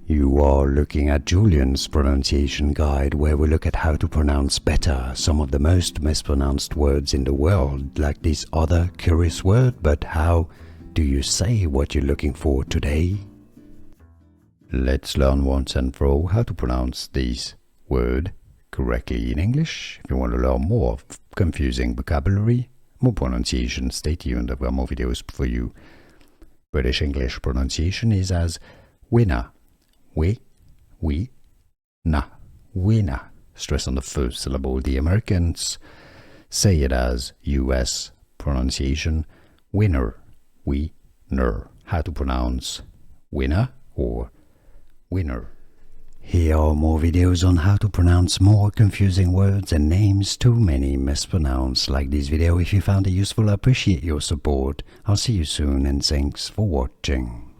You are looking at Julian's pronunciation guide, where we look at how to pronounce better some of the most mispronounced words in the world, like this other curious word. But how do you say what you're looking for today? Let's learn once and for all how to pronounce this word correctly in English. If you want to learn more confusing vocabulary, more pronunciation, stay tuned. I've got more videos for you. British English pronunciation is as winner. We, na, winner. Stress on the first syllable. The Americans say it as US pronunciation, winner, ner. How to pronounce winner or winner. Here are more videos on how to pronounce more confusing words and names too many mispronounced. Like this video if you found it useful. I appreciate your support. I'll see you soon and thanks for watching.